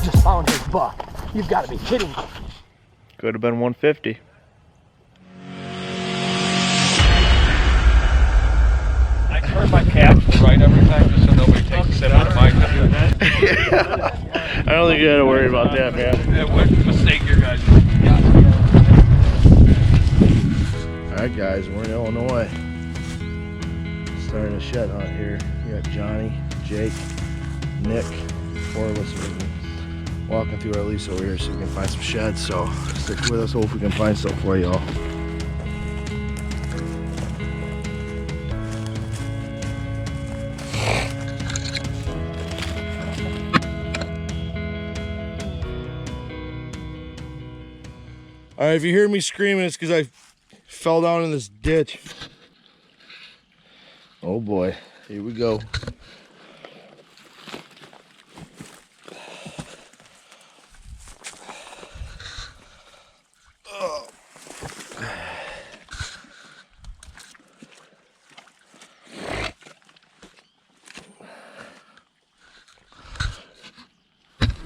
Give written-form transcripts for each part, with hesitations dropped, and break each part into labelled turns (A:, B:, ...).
A: Just found his buck. You've got to be kidding me.
B: Could have been 150.
C: I turn my cap right every time just so nobody takes a sip out of my cup.
B: I don't think you gotta worry about that, man.
C: It would mistake your guys.
B: Alright guys, we're in Illinois. Starting a shed hunt here. We got Johnny, Jake, Nick, 4 of us are walking through our lease over here so we can find some sheds. So stick with us, hope we can find something for y'all. Alright, if you hear me screaming, it's because I fell down in this ditch. Oh boy, here we go.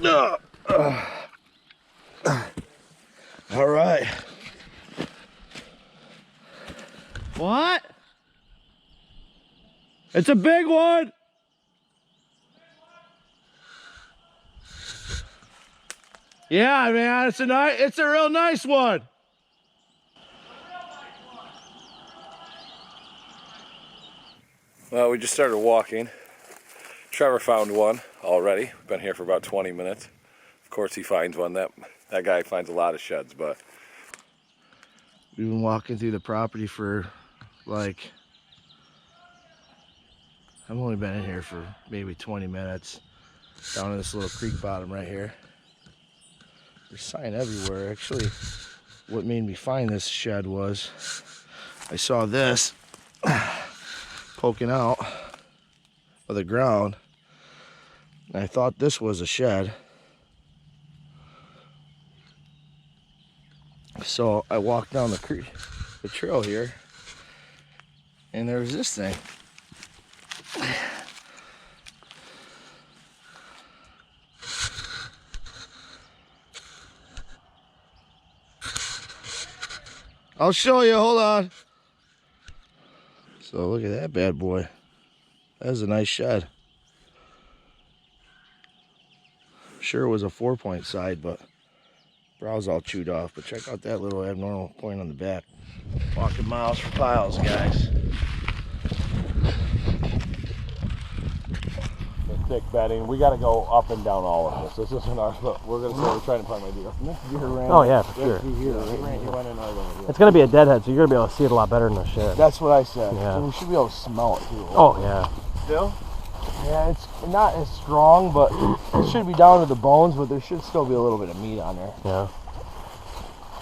B: Oh. All right. What? It's a big one. Yeah, man, it's a real nice one. Well, we just started walking. Trevor found one already. We've been here for about 20 minutes. Of course he finds one. That guy finds a lot of sheds, but we've been walking through the property for like, I've only been in here for maybe 20 minutes. Down in this little creek bottom right here. There's sign everywhere. Actually, what made me find this shed was I saw this poking out of the ground, and I thought this was a shed. So I walked down the trail here, and there was this thing. I'll show you, hold on. So look at that bad boy. That is a nice shed. Sure it was a 4-point side, but brow's all chewed off. But check out that little abnormal point on the back. Walking miles for piles, guys. Thick bedding. We got to go up and down all of this. This isn't ours, but we're going to say we're trying to find my deer.
D: Oh yeah, for sure. It's going to be a deadhead, so you're going to be able to see it a lot better in the shed.
B: That's what I said.
D: Yeah.
B: And we should be able to smell it too.
D: Oh yeah.
B: Still? Yeah, it's not as strong, but it should be down to the bones, but there should still be a little bit of meat on there.
D: Yeah.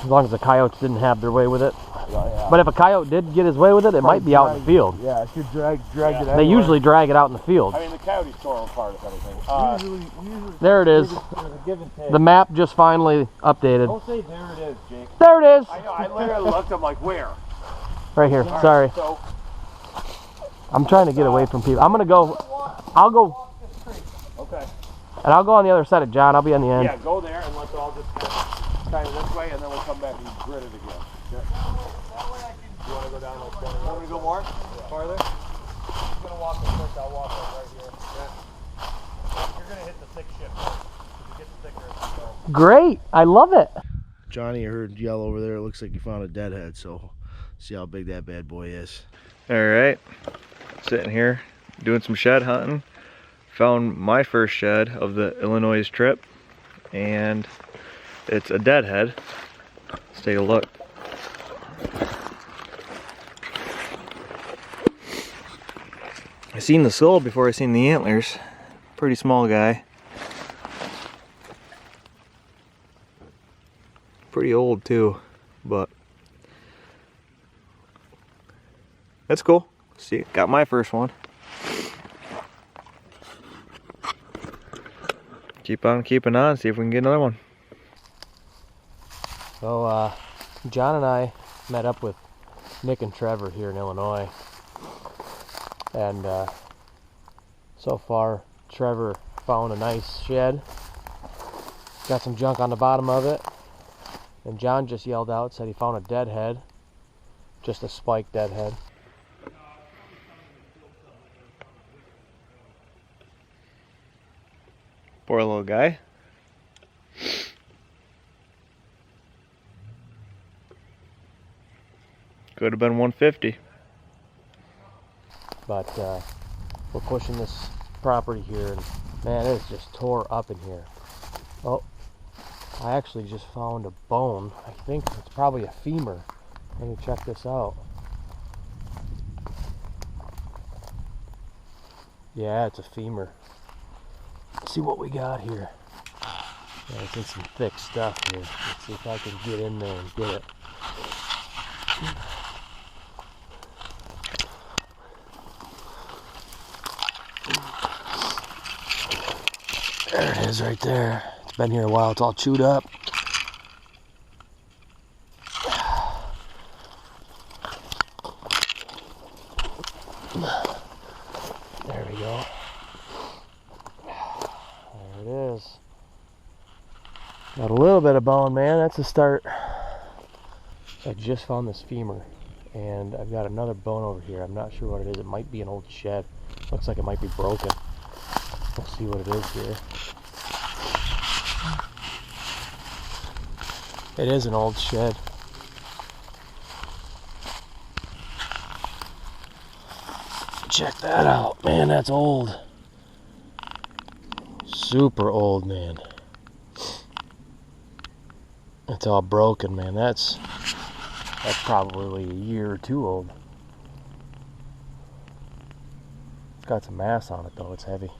D: As long as the coyotes didn't have their way with it.
B: Yeah.
D: But if a coyote did get his way with it, it might be out in the field.
B: Yeah, it should drag it out.
D: They usually drag it out in the field.
C: I mean, the coyotes tore them apart, if anything.
B: Usually
D: there it is. The map just finally updated.
C: Don't say there it is, Jake.
D: There it is.
C: I know, I literally looked, I'm like, where?
D: Right here, sorry.
C: So,
D: I'm trying to get away from people. I'm going to go, I'll go.
C: okay.
D: And I'll go on the other side of John. I'll be on the end.
C: Yeah, go there and let's all just kind of this way, and then we'll come back and grit it again. Yeah. You want to go down like that? You want me to go more? Farther? I'm going to walk up first. I'll walk up right here. Yeah. You're going to hit the thick shit. If it gets thicker, it's go.
D: Great. I love it.
B: Johnny, I heard yell over there. It looks like you found a deadhead, so see how big that bad boy is. All right, sitting here doing some shed hunting. Found my first shed of the Illinois trip, and it's a deadhead. Let's take a look. I seen the skull before I seen the antlers. Pretty small guy. Pretty old too, but that's cool. See, got my first one. Keep on keeping on, see if we can get another one.
D: So John and I met up with Nick and Trevor here in Illinois. And so far, Trevor found a nice shed. Got some junk on the bottom of it. And John just yelled out, said he found a deadhead. Just a spiked deadhead.
E: Poor little guy. Could have been 150.
D: But we're pushing this property here, and man, it is just tore up in here. Oh, I actually just found a bone. I think it's probably a femur. Let me check this out. Yeah, it's a femur. Let's see what we got here. Yeah, it's in some thick stuff here. Let's see if I can get in there and get it. There it is right there. It's been here a while. It's all chewed up. There we go. There it is. Got a little bit of bone, man. That's a start. I just found this femur, and I've got another bone over here. I'm not sure what it is. It might be an old shed. Looks like it might be broken. We'll see what it is here. It is an old shed. Check that out. Man, that's old. Super old, man. It's all broken, man. That's probably a year or two old. It's got some mass on it though. It's heavy.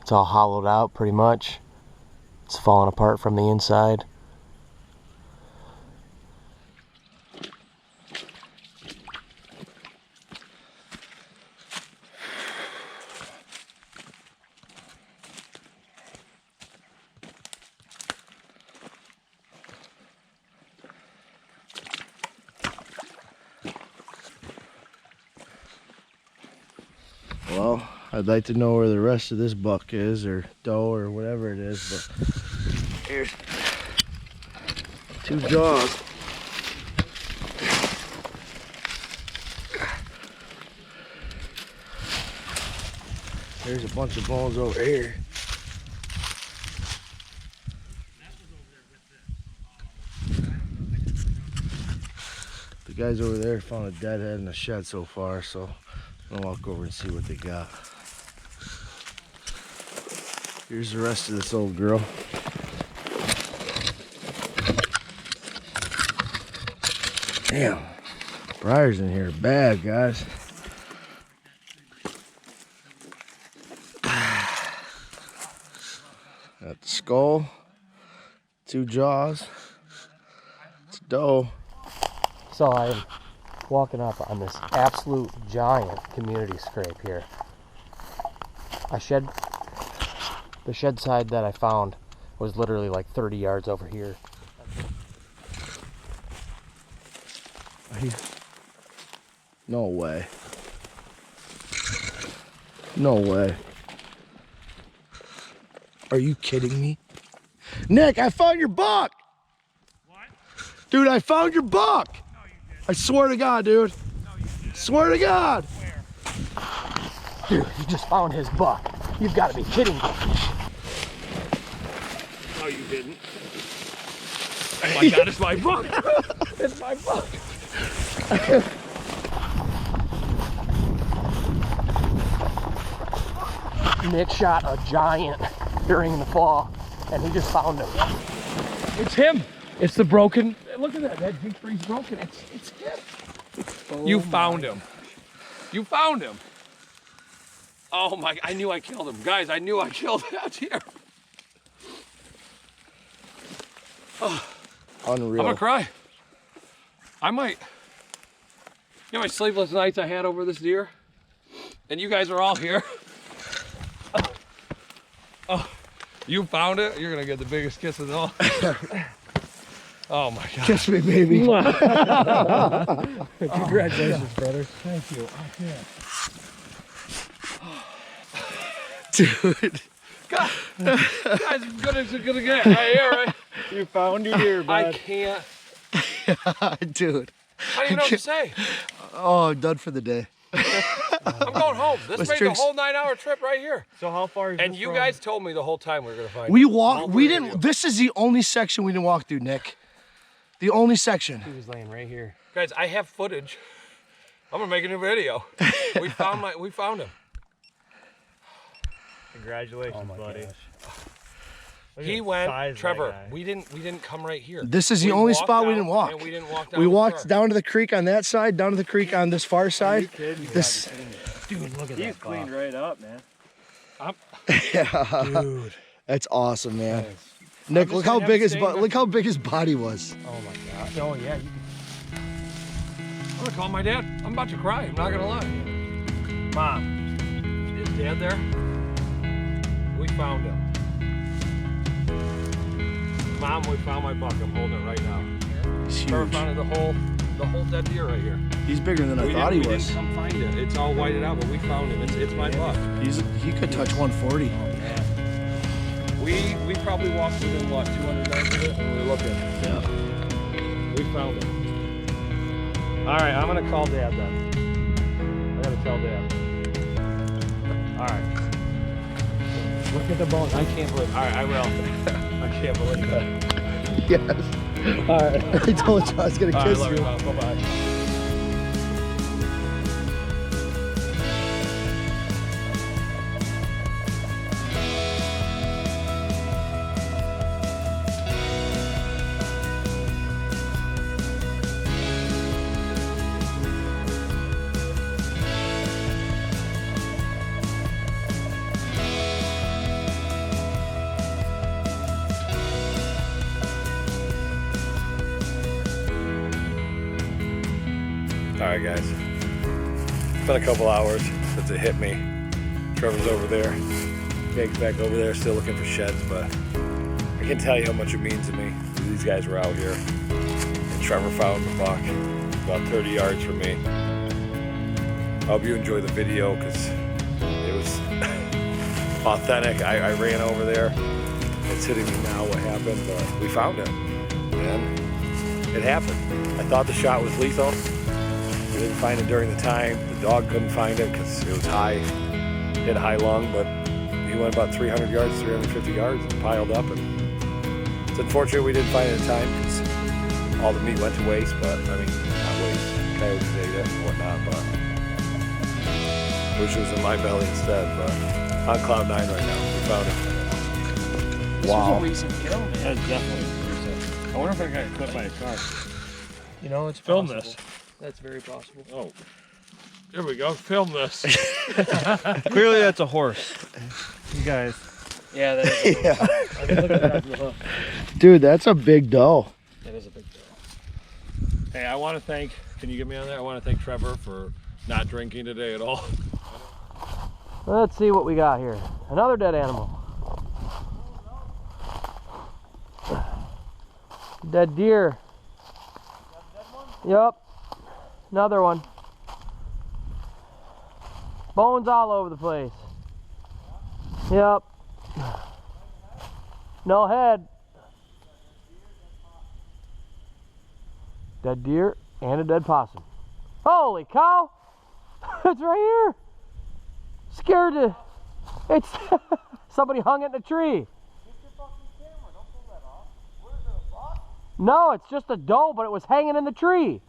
D: It's all hollowed out pretty much. It's falling apart from the inside.
B: Well, I'd like to know where the rest of this buck is, or doe, or whatever it is, but here's 2 jaws. There's a bunch of bones over here. The guys over there found a deadhead in a shed so far, so I'm gonna walk over and see what they got. Here's the rest of this old girl. Damn, briars in here bad, guys. Got the skull, 2 jaws. It's a doe.
D: So I'm walking up on this absolute giant community scrape here. The shed side that I found was literally like 30 yards over here.
B: No way. No way. Are you kidding me? Nick, I found your buck!
C: What?
B: Dude, I found your buck!
C: No, you didn't.
B: I swear to God, dude.
C: No, you didn't.
B: Swear to God!
C: Where?
A: Dude, you just found his buck. You've got to be kidding me.
C: No, you didn't. Oh my God, it's my buck. It's my buck.
A: Nick shot a giant during the fall, and he just found him.
C: It's him. It's the broken. Look at that. That deep freeze broken. It's him.
A: Oh,
C: You found him. You found him. Oh my! I knew I killed him, guys. I knew I killed that here. Oh,
B: Unreal.
C: I'm gonna cry. I might. You know how many sleepless nights I had over this deer, and you guys are all here. Oh, you found it. You're gonna get the biggest kiss of all.
A: Oh my God.
B: Kiss me, baby.
A: Congratulations, brother.
C: Thank you.
B: Dude.
A: God, guys, as good as it's gonna get right here, right?
C: You found your deer, bud.
A: I can't.
B: Dude.
A: I don't even know what to say.
B: Oh, I'm done for the day.
A: I'm going home. This
B: Let's
A: made
B: drink
A: the whole 9-hour trip right here.
C: So how far is
A: And
C: this
A: you
C: from?
A: guys told me the whole time we were gonna find
B: We
A: it.
B: walked,
A: All
B: we
A: three of
B: didn't,
A: you.
B: this is the only section we didn't walk through, Nick. The only section.
D: He was laying right here.
A: Guys, I have footage. I'm gonna make a new video. We found him.
C: Congratulations, buddy. Look
A: He
C: at the
A: went,
C: size of that
A: Trevor.
C: guy.
A: We didn't come right here.
B: This is the
A: We
B: only
A: walked
B: spot we
A: down,
B: didn't walk.
A: And we didn't walk down.
B: We
A: the
B: walked
A: front.
B: down to the creek on that side, down to the creek on this far side. This,
D: Dude, look at
C: He's
D: that.
C: cleaned right up, man.
B: yeah,
A: Dude.
B: that's awesome, man. Nick,
A: just
B: look how
A: gonna
B: big
A: have
B: his
A: to stay in
B: look how big his body was.
D: Oh my God. Oh yeah. You
A: I'm gonna call my dad. I'm about to cry. I'm not gonna lie.
C: Mom.
A: Is Dad there? We found him. Mom, we found my buck. I'm holding it right now.
B: He's
A: Trevor
B: huge.
A: found the whole dead deer right here.
B: He's bigger than I
A: we
B: thought
A: didn't,
B: he
A: we
B: was.
A: didn't come find it. It's all whited out, but we found him. It's my buck.
B: He could touch 140.
A: We probably walked within what 200 yards of it when we were looking.
B: Yeah.
A: We found him. All right, I'm gonna call Dad then. I gotta tell Dad. All right. Look at the bone. I can't believe. All right, I will. I can't believe it.
B: Yes.
A: All right.
B: I told you I was gonna
A: All right,
B: kiss
A: love
B: you.
A: you, Mom. Bye-bye. Alright guys, it's been a couple hours since it hit me. Trevor's over there, Jake's back over there still looking for sheds, but I can't tell you how much it means to me. These guys were out here and Trevor found the buck about 30 yards from me. I hope you enjoy the video because it was authentic. I ran over there. It's hitting me now what happened, but we found it and it happened. I thought the shot was lethal. We didn't find it during the time. The dog couldn't find it because it was high, hit a high lung, but he went about 300 yards, 350 yards and piled up. And it's unfortunate we didn't find it in time because all the meat went to waste, but I mean, not waste. Coyotes ate it and whatnot, but I wish it was in my belly instead, but on cloud 9 right now. We found it.
D: This was a recent kill, man.
C: That's definitely recent. I wonder if I got clipped by a car.
D: You know, it's
C: Film
D: possible.
C: this.
D: That's very possible.
A: Oh, here we go. Film this.
C: Clearly that's a horse. You guys.
D: Yeah, that is.
B: Yeah.
D: I mean, look at that from the hook.
B: Dude, that's a big doe.
D: That is a big deal.
A: Hey, I want to thank, can you get me on there? I want to thank Trevor for not drinking today at all.
D: Let's see what we got here. Another dead animal. Dead deer. Yep. Another one. Bones all over the place. Yep. No head. Dead deer and a dead possum. Holy cow! It's right here. Scared to. It's somebody hung it in a tree. No, it's just a doe, but it was hanging in the tree.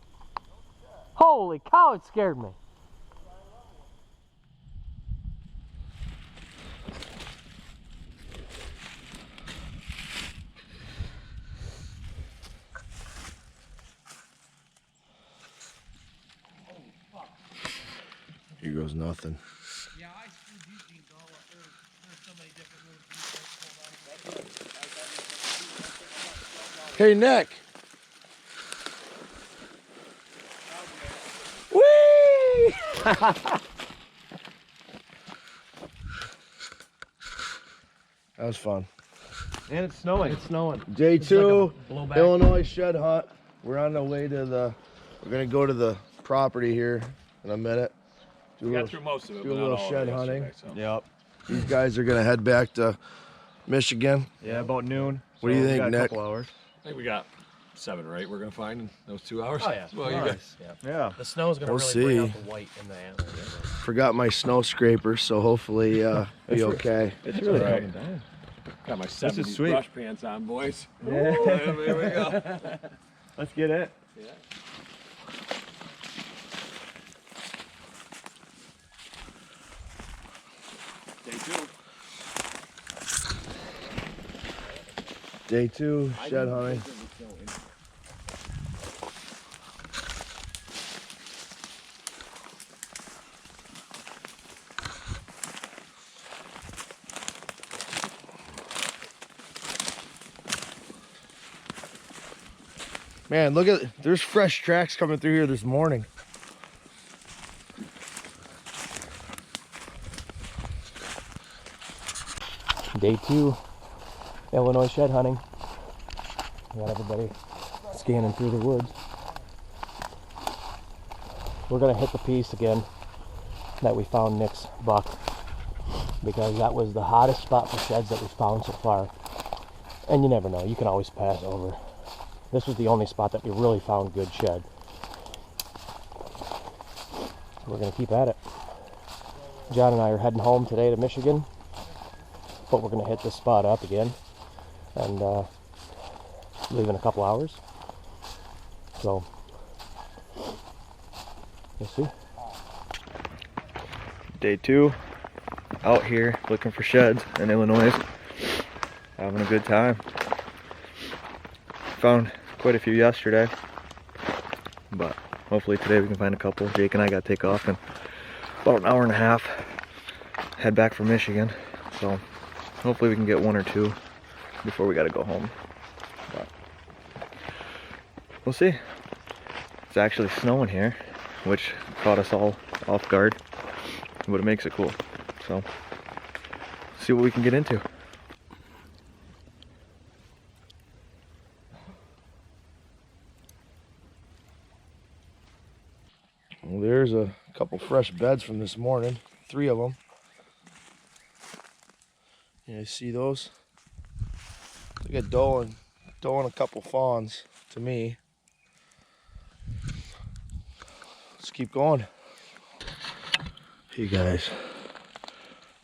D: Holy cow, it scared me.
B: Here goes nothing.
D: Yeah, I screwed these jeans all up. There's so many different moves.
B: Hey, Nick. Whee! That was fun.
C: And it's snowing.
D: It's snowing.
B: Day
D: It's like a
B: two,
D: blowback.
B: Illinois shed hunt. We're on the way to the. We're gonna go to the property here in a minute. Do
A: We
B: a
A: got
B: little,
A: through most of it.
B: do
A: but
B: a
A: not
B: little
A: all of
B: shed
A: it
B: hunting.
A: yesterday, so.
C: Yep.
B: These guys are gonna head back to Michigan.
C: Yeah, about noon.
B: What do you
C: So we
B: think,
C: got a
B: Nick?
C: couple hours.
A: I think we got 7 or 8 we're gonna find in those 2 hours.
D: Oh yeah.
A: Well, you
D: Nice.
A: guys.
D: Yeah.
C: Yeah.
D: The snow's gonna
B: We'll
D: really bring
B: see.
D: out the white in the antlers.
B: Forgot my snow scraper, so hopefully be okay.
C: It's really
A: Right.
C: coming down.
A: Got my
C: is
A: 70s
C: sweet.
A: brush pants on, boys.
C: Yeah.
A: Here we go.
C: Let's get it.
A: Yeah. Day 2.
B: Day two, shed hunting. Man, look at, there's fresh tracks coming through here this morning.
D: Day 2, Illinois shed hunting. Got everybody scanning through the woods. We're gonna hit the piece again that we found Nick's buck, because that was the hottest spot for sheds that we've found so far. And you never know, you can always pass over. This was the only spot that we really found good shed. So we're gonna keep at it. John and I are heading home today to Michigan, but we're gonna hit this spot up again and leave in a couple hours. So we'll see.
E: Day 2, out here looking for sheds in Illinois. Having a good time. Found quite a few yesterday, but hopefully today we can find a couple. Jake and I got to take off in about an hour and a half, head back from Michigan, so hopefully we can get 1 or 2 before we got to go home, but we'll see. It's actually snowing here, which caught us all off guard, but it makes it cool, so see what we can get into.
B: Well, there's a couple fresh beds from this morning, 3 of them. You see those? Look at doe and a couple fawns to me. Let's keep going. Hey guys,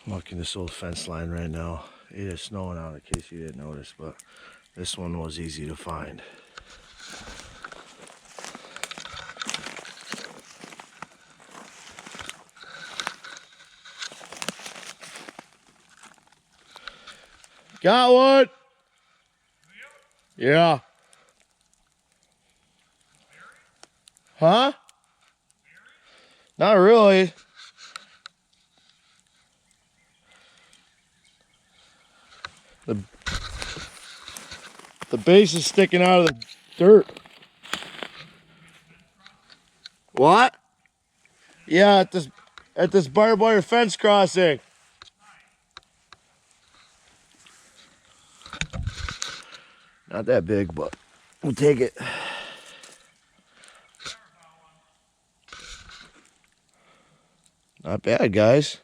B: I'm walking this old fence line right now. It is snowing out in case you didn't notice, but this one was easy to find. Got one. Yeah. Huh? Not really. The base is sticking out of the dirt. What? Yeah, at this barbed wire fence crossing. Not that big, but we'll take it. Not bad, guys.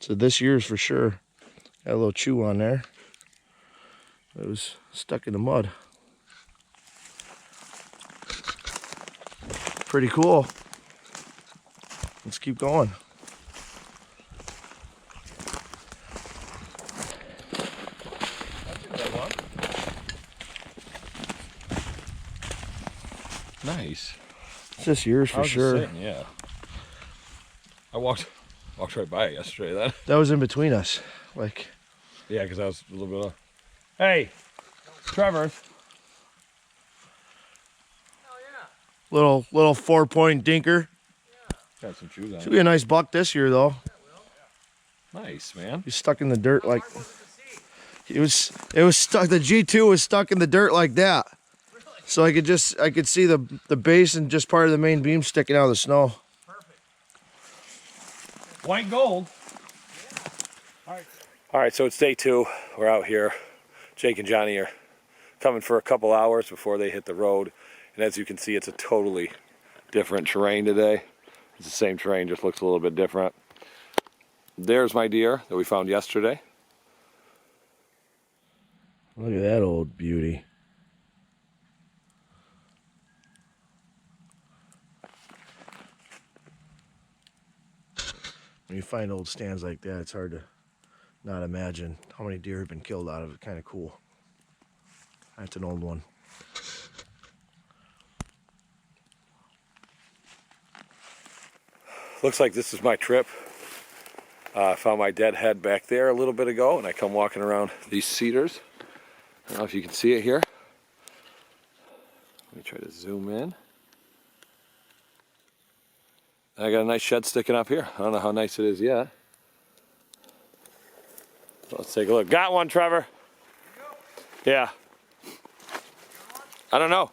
B: So this year's for sure. Got a little chew on there. It was stuck in the mud. Pretty cool. Let's keep going.
A: Nice.
B: It's this year's
A: I
B: for
A: was just
B: sure.
A: saying, yeah. I walked right by it yesterday then.
B: That was in between us. Like,
A: Yeah, because I was a little bit of... Hey, Trevor.
B: little 4-point dinker.
A: Got some shoes
B: Should
A: on.
B: be a nice buck this year though.
A: Nice, man.
B: He's stuck in the dirt like it was stuck. The G2 was stuck in the dirt like that. So I could see the base and just part of the main beam sticking out of the snow.
C: White gold.
A: All right, so it's day 2. We're out here. Jake and Johnny are coming for a couple hours before they hit the road. And as you can see, it's a totally different terrain today. It's the same terrain, just looks a little bit different. There's my deer that we found yesterday.
B: Look at that old beauty. When you find old stands like that, it's hard to not imagine how many deer have been killed out of it. Kind of cool. That's an old one.
A: Looks like this is my trip. I found my dead head back there a little bit ago, and I come walking around these cedars. I don't know if you can see it here. Let me try to zoom in. And I got a nice shed sticking up here. I don't know how nice it is yet. So let's take a look. Got one, Trevor. Yeah. I don't know.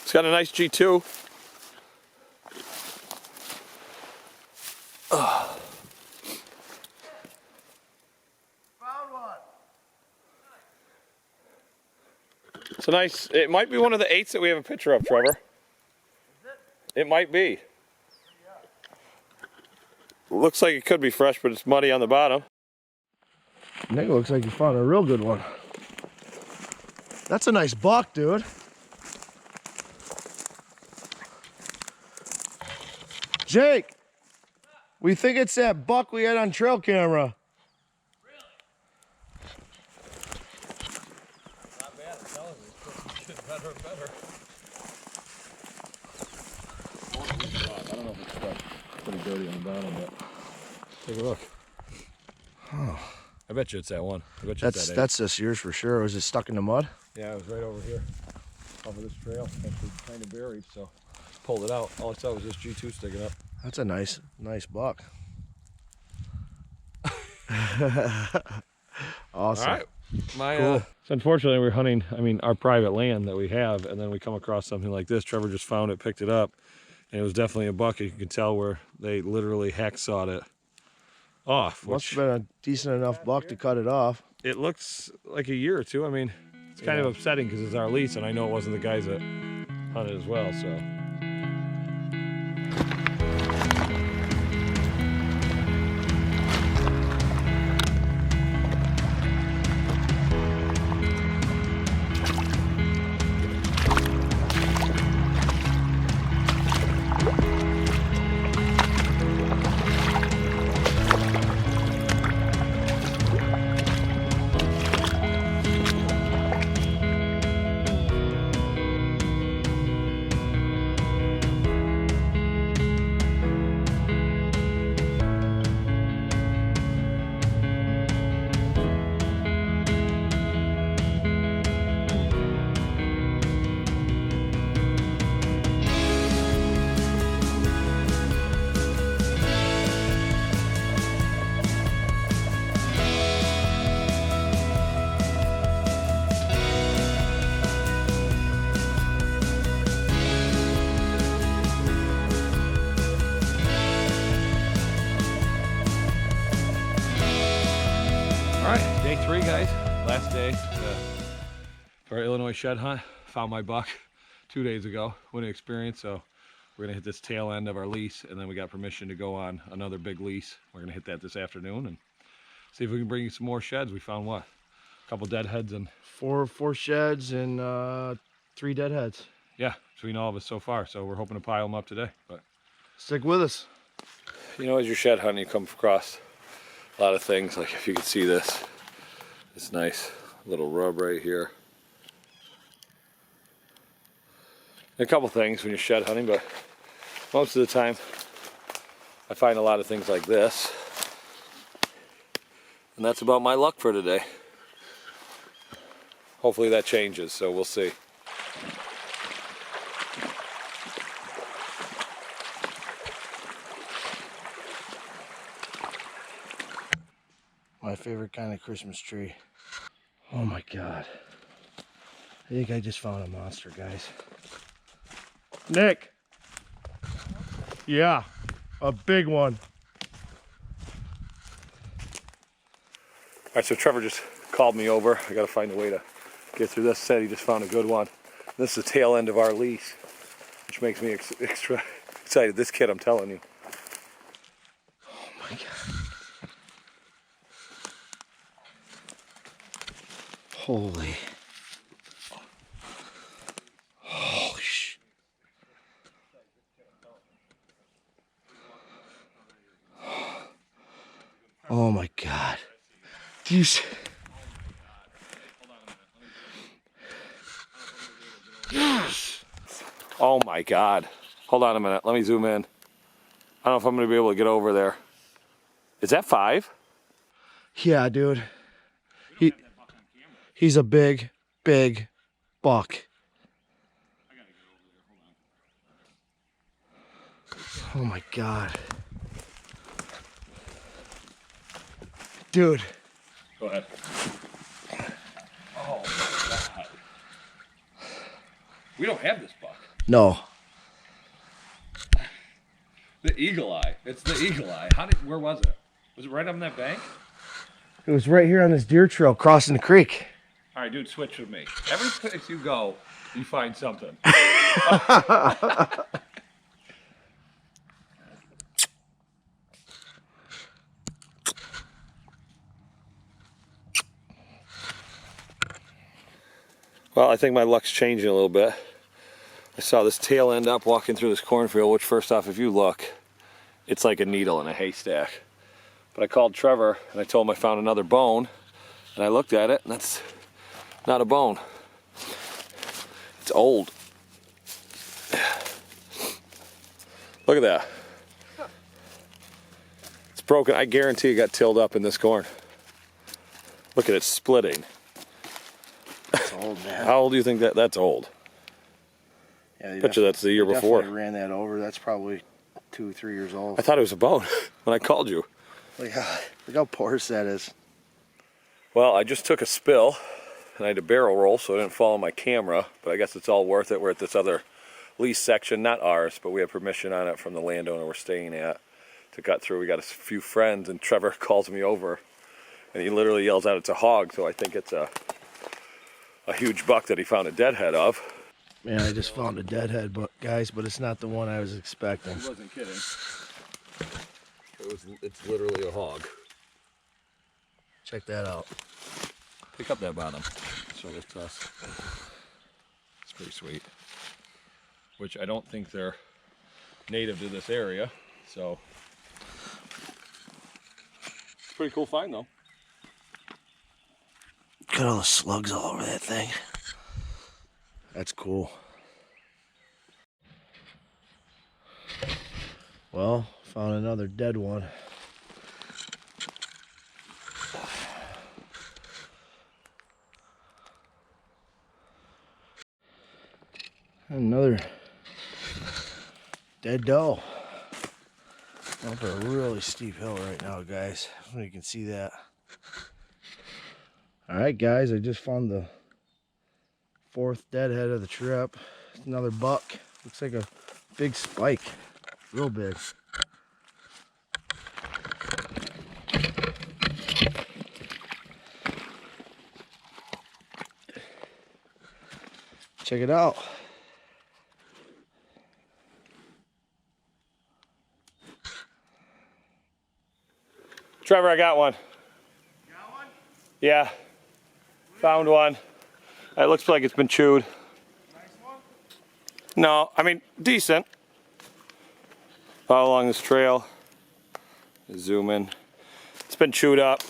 A: It's got a nice G2. It's a nice, it might be one of the 8s that we have a picture of, Trevor. Is it? It might be. Looks like it could be fresh, but it's muddy on the bottom.
B: Nick, looks like you found a real good one. That's a nice buck, dude. Jake, we think it's that buck we had on trail camera.
A: Not bad, I'm telling you. It's getting better and better. I don't know if it's stuck. Pretty dirty on the bottom, but take a look.
B: Oh.
A: I bet you it's that one. I bet you it's that 8.
B: That's this year's for sure. Was it stuck in the mud?
A: Yeah, it was right over here. Off of this trail. Actually kind of buried, so pulled it out. All I saw was this G2 sticking up.
B: That's a nice buck. Awesome.
A: All right.
B: Cool.
A: So unfortunately, we're hunting, our private land that we have, and then we come across something like this. Trevor just found it, picked it up, and it was definitely a buck. You can tell where they literally hacksawed it off.
B: Must have been a decent enough buck to cut it off.
A: It looks like a year or two. It's kind of upsetting because it's our lease, and I know it wasn't the guys that hunted as well, so. All right, day 3, guys. Last day for our Illinois shed hunt. Found my buck 2 days ago. Winning experience, so we're gonna hit this tail end of our lease, and then we got permission to go on another big lease. We're gonna hit that this afternoon and see if we can bring you some more sheds. We found what? A couple dead heads and
B: Four sheds and 3 dead heads.
A: yeah, between all of us so far. So we're hoping to pile them up today. But
B: Stick with us.
A: you know, as you're shed hunting, you come across a lot of things. Like if you can see this nice little rub right here. And a couple things when you're shed hunting, but most of the time I find a lot of things like this. And that's about my luck for today. Hopefully that changes, so we'll see.
B: My favorite kind of Christmas tree. Oh my God. I think I just found a monster, guys. Nick. Yeah, a big one.
A: right, so Trevor just called me over. I gotta find a way to get through this. Said he just found a good one. This is the tail end of our lease, which makes me extra excited. This kid, I'm telling you.
B: Oh my God. Holy. Holy sh. Oh my God. Do you see? Yes.
A: Oh my God. Hold on a minute. Let me zoom in. I don't know if I'm gonna be able to get over there. Is that 5?
B: Yeah, dude. He's a big buck. Oh my God. Dude.
A: Go ahead. Oh my God. We don't have this buck.
B: No.
A: The eagle eye. It's the eagle eye. Where was it? Was it right on that bank?
B: It was right here on this deer trail crossing the creek.
A: All right, dude, switch with me. Every place you go, you find something. Well, I think my luck's changing a little bit. I saw this tail end up walking through this cornfield, which first off, if you look, it's like a needle in a haystack. But I called Trevor and I told him I found another bone, and I looked at it and that's not a bone. It's old. Look at that. It's broken. I guarantee it got tilled up in this corn. Look at it splitting.
B: That's old, man.
A: How old do you think that's old?
B: Yeah,
A: Bet you that's the year before.
B: Definitely ran that over. That's probably 2 or 3 years old.
A: I thought it was a bone when I called you.
B: Look how porous that is.
A: Well, I just took a spill and I had to barrel roll so I didn't fall on my camera, but I guess it's all worth it. We're at this other lease section, not ours, but we have permission on it from the landowner we're staying at to cut through. We got a few friends and Trevor calls me over and he literally yells out it's a hog, so I think it's a huge buck that he found a deadhead of.
B: Man, I just found a deadhead, guys, but it's not the one I was expecting.
A: He wasn't kidding. It's literally a hog.
B: Check that out.
A: Pick up that bottom. Show this to us. It's pretty sweet. Which I don't think they're native to this area, so it's a pretty cool find though.
B: Look at all the slugs all over that thing. That's cool. Well, found another dead one. Another dead doe. Up a really steep hill right now, guys. I don't know if you can see that. Alright guys, I just found the 4th deadhead of the trip. Another buck. Looks like a big spike. Real big. Check it out.
A: Trevor, I got one.
C: You got one?
A: Yeah. Found one. It looks like it's been chewed.
C: Nice one?
A: No, I mean, decent. Follow along this trail. Zoom in. It's been chewed up.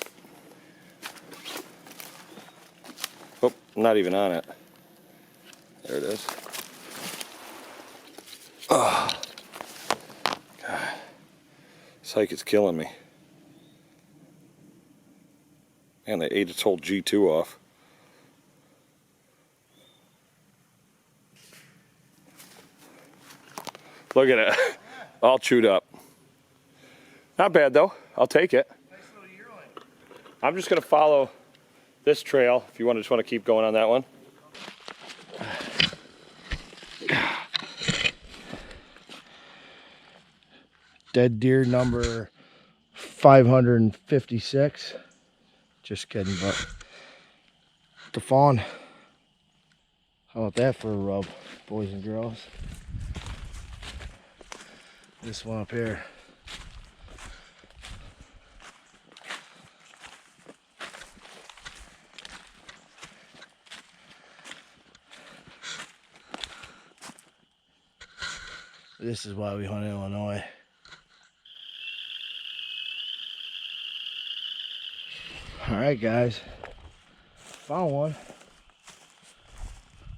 A: Oh, not even on it. There it is. Oh. God. This hike is killing me. Man, they ate its whole G2 off. Look at it. All chewed up. Not bad though. I'll take it.
C: Nice little yearling.
A: I'm just gonna follow this trail if you just want to keep going on that one.
B: Dead deer number 556. Just kidding, but the fawn. How about that for a rub, boys and girls? This one up here. This is why we hunt in Illinois. All right, guys. Found one.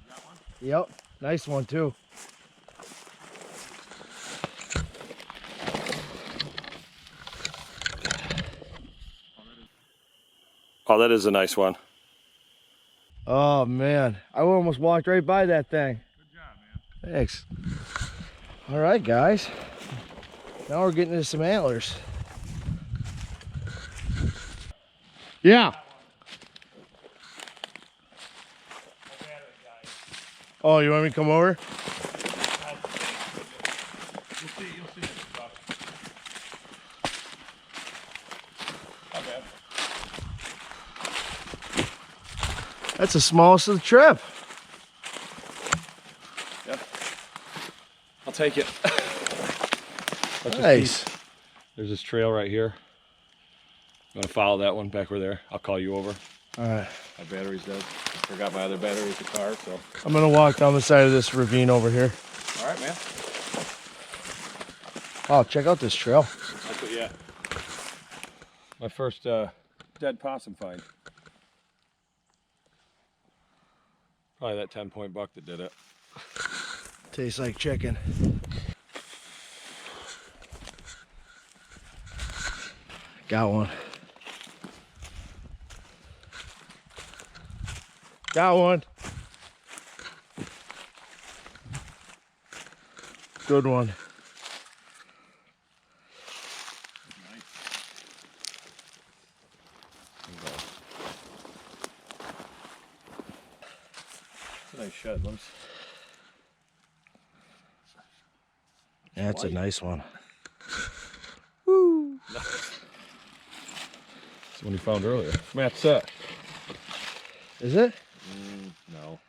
C: Got one?
B: Yep, nice one too.
A: Oh, that is a nice one.
B: Oh man, I almost walked right by that thing.
C: Good job, man.
B: Thanks. All right, guys. Now we're getting into some antlers. Yeah. Oh, you want me to come over?
C: You'll see. Not bad.
B: That's the smallest of the trip.
A: I'll take it.
B: Nice.
A: There's this trail right here. I'm gonna follow that one back over there. I'll call you over.
B: All right.
A: My battery's dead. Forgot my other battery at the car, so.
B: I'm gonna walk down the side of this ravine over here.
A: All right, man.
B: Oh, check out this trail.
A: That's what, yeah. My first dead possum find. Probably that 10-point buck that did it.
B: Tastes like chicken. Got one. Got one. Good one.
A: Nice shed, Limbs.
B: That's a nice one.
A: That's the one you found earlier. Matt's set.
B: Is it?
A: No.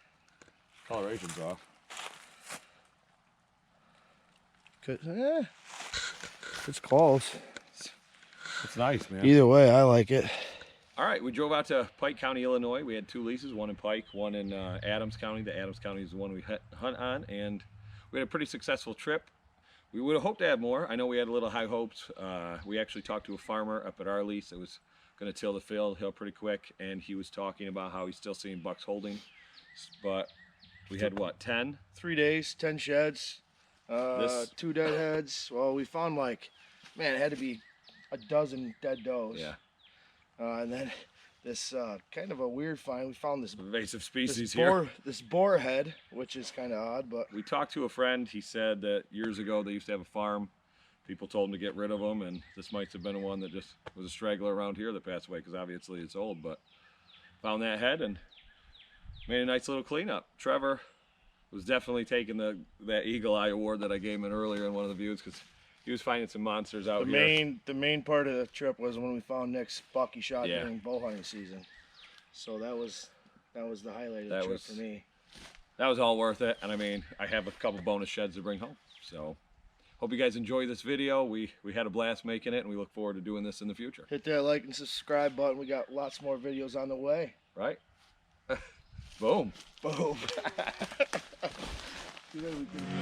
A: Coloration's off.
B: It's close.
A: It's nice, man.
B: Either way, I like it.
A: All right, we drove out to Pike County, Illinois. We had 2 leases, one in Pike, one in Adams County. The Adams County is the one we hunt on, and we had a pretty successful trip. We would have hoped to have more. I know we had a little high hopes. We actually talked to a farmer up at our lease that was going to till the hill pretty quick, and he was talking about how he's still seeing bucks holding. But we had what, 10?
B: 3 days, 10 sheds,
A: This-
B: 2 dead heads. Well, we found like, man, it had to be a dozen dead does.
A: Yeah,
B: And then this kind of a weird find. We found this
A: invasive species
B: this
A: here.
B: boar head, which is kind of odd, but
A: We talked to a friend. He said that years ago they used to have a farm. People told him to get rid of them, and this might have been one that just was a straggler around here that passed away because obviously it's old. But found that head and made a nice little cleanup. Trevor was definitely taking that Eagle Eye award that I gave him earlier in one of the views because he was finding some monsters out here.
B: the main part of the trip was when we found Nick's buck he shot
A: Yeah.
B: during bow hunting season. So that was the highlight of the
A: That
B: trip
A: was-
B: for me.
A: That was all worth it, and I mean, I have a couple bonus sheds to bring home. So hope you guys enjoy this video. We had a blast making it, and we look forward to doing this in the future.
B: Hit that like and subscribe button. We got lots more videos on the way.
A: Right? Boom.
B: Boom. You know we can-